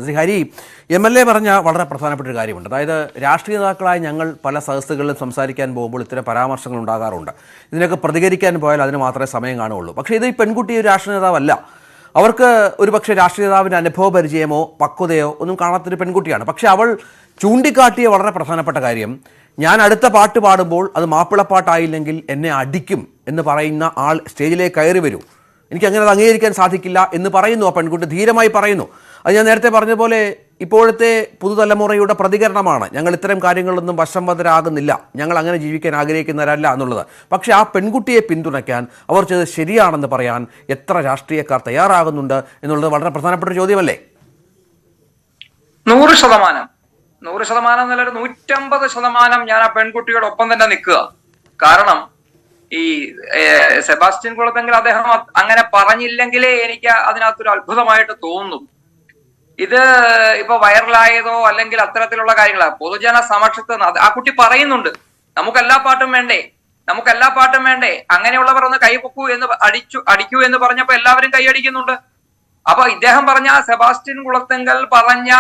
Shri Hari, MLA പറഞ്ഞ വളരെ പ്രധാനപ്പെട്ട ഒരു കാര്യമുണ്ട്. അതായത് രാഷ്ട്രീയ നേതാക്കളായി ഞങ്ങൾ പല സദസ്സുകളിലും സംസാരിക്കാൻ പോകുമ്പോൾ ഇത്തരം പരാമർശങ്ങൾ ഉണ്ടാകാറുണ്ട്. ഇതിനൊക്കെ പ്രതികരിക്കാൻ പോയാൽ അതിന് മാത്രമേ സമയം കാണുകയുള്ളൂ. പക്ഷേ ഇത് ഈ പെൺകുട്ടി ഒരു രാഷ്ട്രീയ നേതാവല്ല. അവർക്ക് ഒരുപക്ഷെ രാഷ്ട്രീയ നേതാവിൻ്റെ അനുഭവ പരിചയമോ പക്വതയോ ഒന്നും കാണാത്തൊരു പെൺകുട്ടിയാണ്. പക്ഷേ അവൾ ചൂണ്ടിക്കാട്ടിയ വളരെ പ്രധാനപ്പെട്ട കാര്യം, ഞാൻ അടുത്ത പാട്ട് പാടുമ്പോൾ അത് മാപ്പിളപ്പാട്ടായില്ലെങ്കിൽ എന്നെ അടിക്കും എന്ന് പറയുന്ന ആൾ സ്റ്റേജിലേക്ക് കയറി വരൂ, എനിക്കങ്ങനെ അത് അംഗീകരിക്കാൻ സാധിക്കില്ല എന്ന് പറയുന്നു. ആ പെൺകുട്ടി ധീരമായി പറയുന്നു. അത് ഞാൻ നേരത്തെ പറഞ്ഞതുപോലെ ഇപ്പോഴത്തെ പുതുതലമുറയുടെ പ്രതികരണമാണ്. ഞങ്ങൾ ഇത്തരം കാര്യങ്ങളിലൊന്നും വശംവദരാകുന്നില്ല, ഞങ്ങൾ അങ്ങനെ ജീവിക്കാൻ ആഗ്രഹിക്കുന്നവരല്ല എന്നുള്ളത്. പക്ഷേ ആ പെൺകുട്ടിയെ പിന്തുണയ്ക്കാൻ, അവർ ചെയ്തത് ശരിയാണെന്ന് പറയാൻ എത്ര രാഷ്ട്രീയക്കാർ തയ്യാറാകുന്നുണ്ട് എന്നുള്ളത് വളരെ പ്രധാനപ്പെട്ട ഒരു ചോദ്യമല്ലേ? 100% എന്നല്ല, 150% ഞാൻ ആ പെൺകുട്ടിയുടെ ഒപ്പം തന്നെ നിൽക്കുക. കാരണം ഈ സെബാസ്റ്റ്യൻ കുളത്തെങ്കിൽ അദ്ദേഹം അങ്ങനെ പറഞ്ഞില്ലെങ്കിലേ എനിക്ക് അതിനകത്തൊരു അത്ഭുതമായിട്ട് തോന്നുന്നു. ഇത് ഇപ്പൊ വൈറലായതോ അല്ലെങ്കിൽ അത്തരത്തിലുള്ള കാര്യങ്ങളാണ്. പൊതുജന സമക്ഷത്ത് ആ കുട്ടി പറയുന്നുണ്ട്, നമുക്കെല്ലാ പാട്ടും വേണ്ടേ, അങ്ങനെയുള്ളവർ ഒന്ന് കൈപൊക്കൂ എന്ന് അടിക്കൂ എന്ന് പറഞ്ഞപ്പോ എല്ലാവരും കൈയടിക്കുന്നുണ്ട്. അപ്പൊ ഇദ്ദേഹം പറഞ്ഞ സെബാസ്റ്റ്യൻ കുളത്തെങ്കൽ പറഞ്ഞ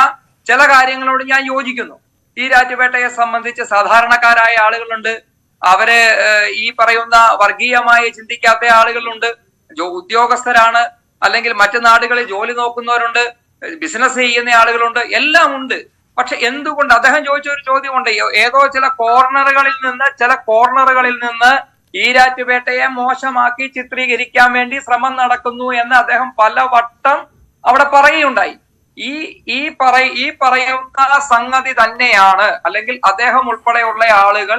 ചില കാര്യങ്ങളോട് ഞാൻ യോജിക്കുന്നു. ഈരാറ്റുപേട്ടയെ സംബന്ധിച്ച് സാധാരണക്കാരായ ആളുകളുണ്ട്, അവര് ഈ പറയുന്ന വർഗീയമായി ചിന്തിക്കാത്ത ആളുകളുണ്ട്, ഉദ്യോഗസ്ഥരാണ്, അല്ലെങ്കിൽ മറ്റു നാടുകളിൽ ജോലി നോക്കുന്നവരുണ്ട്, ബിസിനസ് ചെയ്യുന്ന ആളുകളുണ്ട്, എല്ലാം ഉണ്ട്. പക്ഷെ എന്തുകൊണ്ട് അദ്ദേഹം ചോദിച്ച ഒരു ചോദ്യമുണ്ട്, ഏതോ ചില കോർണറുകളിൽ നിന്ന് ഈരാറ്റുപേട്ടയെ മോശമാക്കി ചിത്രീകരിക്കാൻ വേണ്ടി ശ്രമം നടക്കുന്നു എന്ന് അദ്ദേഹം പലവട്ടം അവിടെ പറയുകയുണ്ടായി. ഈ പറയുന്ന സംഗതി തന്നെയാണ്, അല്ലെങ്കിൽ അദ്ദേഹം ഉൾപ്പെടെയുള്ള ആളുകൾ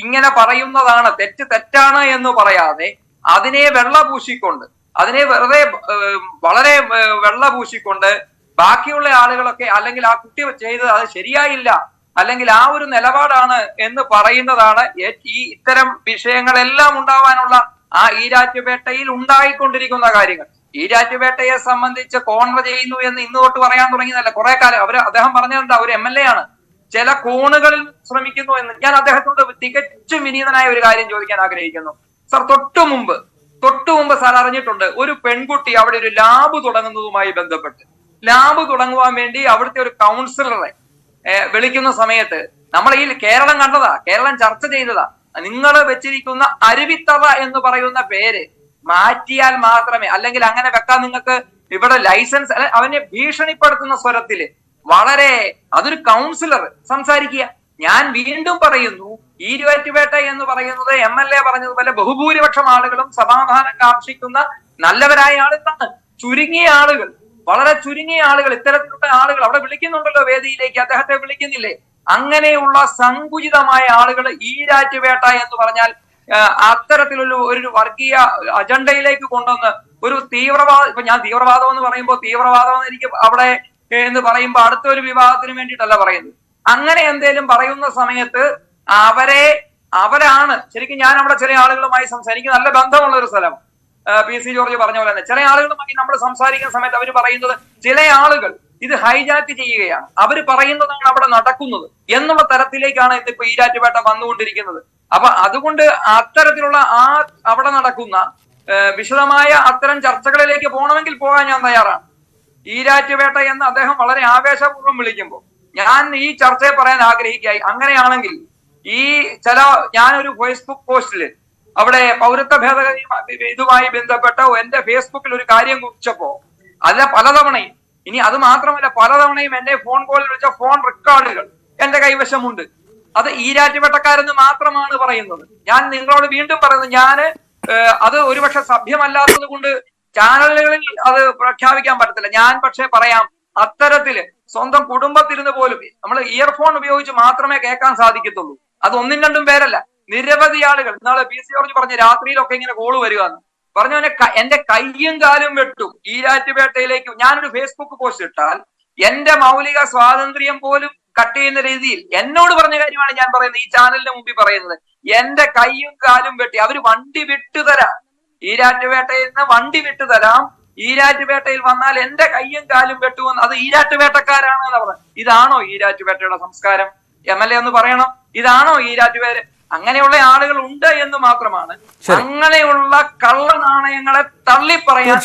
ഇങ്ങനെ പറയുന്നതാണ്, തെറ്റാണ് എന്ന് പറയാതെ അതിനെ വെള്ളപൂശിക്കൊണ്ട്, അതിനെ വളരെ വെള്ളപൂശിക്കൊണ്ട് ബാക്കിയുള്ള ആളുകളൊക്കെ, അല്ലെങ്കിൽ ആ കുട്ടി ചെയ്തത് അത് ശരിയായില്ല, അല്ലെങ്കിൽ ആ ഒരു നിലപാടാണ് എന്ന് പറയുന്നതാണ് ഈ ഇത്തരം വിഷയങ്ങളെല്ലാം ഉണ്ടാവാനുള്ള ആ ഈരാറ്റുപേട്ടയിൽ ഉണ്ടായിക്കൊണ്ടിരിക്കുന്ന കാര്യങ്ങൾ. ഈരാറ്റുപേട്ടയെ സംബന്ധിച്ച് കോൺഗ്രസ് ചെയ്യുന്നു എന്ന് ഇന്ന് തൊട്ട് പറയാൻ തുടങ്ങിയതല്ല, കുറെ കാലം അദ്ദേഹം പറഞ്ഞതെന്താ, ഒരു MLA ആണ്, ചില കോണുകളിൽ ശ്രമിക്കുന്നു എന്ന്. ഞാൻ അദ്ദേഹത്തോട് തികച്ചും വിനീതനായ ഒരു കാര്യം ചോദിക്കാൻ ആഗ്രഹിക്കുന്നു. സർ, തൊട്ടു മുമ്പ് സാർ അറിഞ്ഞിട്ടുണ്ട്, ഒരു പെൺകുട്ടി അവിടെ ഒരു ലാബ് തുടങ്ങുന്നതുമായി ബന്ധപ്പെട്ട് ലാബ് തുടങ്ങുവാൻ വേണ്ടി അവിടുത്തെ ഒരു കൗൺസിലറെ വിളിക്കുന്ന സമയത്ത് നമ്മൾ ഈ കേരളം കണ്ടതാ, കേരളം ചർച്ച ചെയ്തതാ, നിങ്ങൾ വെച്ചിരിക്കുന്ന അരുവിത്തറ എന്ന് പറയുന്ന പേര് മാറ്റിയാൽ മാത്രമേ, അല്ലെങ്കിൽ അങ്ങനെ വെക്കാൻ നിങ്ങൾക്ക് ഇവിടെ ലൈസൻസ്, അവനെ ഭീഷണിപ്പെടുത്തുന്ന സ്വരത്തില് അതൊരു കൗൺസിലർ സംസാരിക്കുക. ഞാൻ വീണ്ടും പറയുന്നു, ഈരാറ്റുപേട്ട എന്ന് പറയുന്നത് MLA പറഞ്ഞതുപോലെ ബഹുഭൂരിപക്ഷം ആളുകളും സമാധാനം കാക്ഷിക്കുന്ന നല്ലവരായ ആളുകളാണ്. വളരെ ചുരുങ്ങിയ ആളുകൾ, ഇത്തരത്തിലുള്ള ആളുകൾ അവിടെ വിളിക്കുന്നുണ്ടല്ലോ വേദിയിലേക്ക്, അദ്ദേഹത്തെ വിളിക്കുന്നില്ലേ? അങ്ങനെയുള്ള സങ്കുചിതമായ ആളുകൾ ഈരാറ്റുപേട്ട എന്ന് പറഞ്ഞാൽ അത്തരത്തിലുള്ള ഒരു വർഗീയ അജണ്ടയിലേക്ക് കൊണ്ടുവന്ന് ഒരു തീവ്രവാദം, ഇപ്പൊ ഞാൻ തീവ്രവാദം എന്ന് പറയുമ്പോൾ തീവ്രവാദം എന്ന് എനിക്ക് അവിടെ എന്ന് പറയുമ്പോൾ അടുത്തൊരു വിവാദത്തിന് വേണ്ടിയിട്ടല്ല പറയുന്നത്. അങ്ങനെ എന്തേലും പറയുന്ന സമയത്ത് അവരാണ് ശരിക്കും. ഞാൻ അവിടെ ചില ആളുകളുമായി സംസാരിക്കും, നല്ല ബന്ധമുള്ള ഒരു സ്ഥലം, PC ജോർജ് പറഞ്ഞ പോലെ തന്നെ ചില ആളുകളുമായി നമ്മൾ സംസാരിക്കുന്ന സമയത്ത് അവർ പറയുന്നത്, ചില ആളുകൾ ഇത് ഹൈജാക്ക് ചെയ്യുകയാണ്, അവർ പറയുന്നതാണ് അവിടെ നടക്കുന്നത് എന്നുള്ള തരത്തിലേക്കാണ് ഇന്നിപ്പോ ഈരാറ്റുപേട്ട വന്നുകൊണ്ടിരിക്കുന്നത്. അപ്പൊ അതുകൊണ്ട് അത്തരത്തിലുള്ള അവിടെ നടക്കുന്ന വിശദമായ അത്തരം ചർച്ചകളിലേക്ക് പോകണമെങ്കിൽ പോകാൻ ഞാൻ തയ്യാറാണ്. ഈരാറ്റുപേട്ട എന്ന് അദ്ദേഹം വളരെ ആവേശപൂർവ്വം വിളിക്കുമ്പോൾ ഞാൻ ഈ ചർച്ചയെ പറയാൻ ആഗ്രഹിക്കായി. അങ്ങനെയാണെങ്കിൽ ഞാനൊരു ഫേസ്ബുക്ക് പോസ്റ്റില് അവിടെ പൗരത്വ ഭേദഗതി ഇതുമായി ബന്ധപ്പെട്ട എന്റെ ഫേസ്ബുക്കിൽ ഒരു കാര്യം കുറിച്ചപ്പോ പലതവണയും, ഇനി അത് മാത്രമല്ല പലതവണയും എന്റെ ഫോൺ കോളിൽ വിളിച്ച ഫോൺ റെക്കോർഡുകൾ എന്റെ കൈവശമുണ്ട്. അത് ഈരാറ്റുപേട്ടക്കാരെന്ന് മാത്രമാണ് പറയുന്നത്. ഞാൻ നിങ്ങളോട് വീണ്ടും പറയുന്നത്, അത് ഒരുപക്ഷെ സഭ്യമല്ലാത്തത് കൊണ്ട് ചാനലുകളിൽ അത് പ്രഖ്യാപിക്കാൻ പറ്റത്തില്ല. ഞാൻ പക്ഷെ പറയാം, അത്തരത്തില് സ്വന്തം കുടുംബത്തിരുന്ന് പോലും നമ്മൾ ഇയർഫോൺ ഉപയോഗിച്ച് മാത്രമേ കേൾക്കാൻ സാധിക്കത്തുള്ളൂ. അത് ഒന്നും രണ്ടും പേരല്ല, നിരവധി ആളുകൾ. ഇന്നാളെ PC ജോർജ് പറഞ്ഞ രാത്രിയിലൊക്കെ ഇങ്ങനെ കോള് വരികയെന്ന് പറഞ്ഞവനെ എന്റെ കയ്യും കാലും വെട്ടും ഈരാറ്റുപേട്ടയിലേക്ക്. ഞാനൊരു ഫേസ്ബുക്ക് പോസ്റ്റ് ഇട്ടാൽ എന്റെ മൗലിക സ്വാതന്ത്ര്യം പോലും കട്ട് ചെയ്യുന്ന രീതിയിൽ എന്നോട് പറഞ്ഞ കാര്യമാണ് ഞാൻ പറയുന്നത്, ഈ ചാനലിന് മുമ്പിൽ പറയുന്നത്. എന്റെ കയ്യും കാലും വെട്ടി അവര് വണ്ടി വിട്ടുതരാം, ഈരാറ്റുപേട്ടയിൽ നിന്ന് വണ്ടി വിട്ടുതരാം, ഈരാറ്റുപേട്ടയിൽ വന്നാൽ എന്റെ കയ്യും കാലും വെട്ടുമെന്ന്. അത് ഈരാറ്റുപേട്ടക്കാരാണെന്ന് പറഞ്ഞത്. ഇതാണോ ഈരാറ്റുപേട്ടയുടെ സംസ്കാരം? MLA ഒന്ന് പറയണം, ഇതാണോ ഈരാറ്റുപേട്ട? അങ്ങനെയുള്ള ആളുകൾ ഉണ്ട് എന്ന് മാത്രമാണ്. അങ്ങനെയുള്ള കള്ള നാണയങ്ങളെ തള്ളിപ്പറയാൻ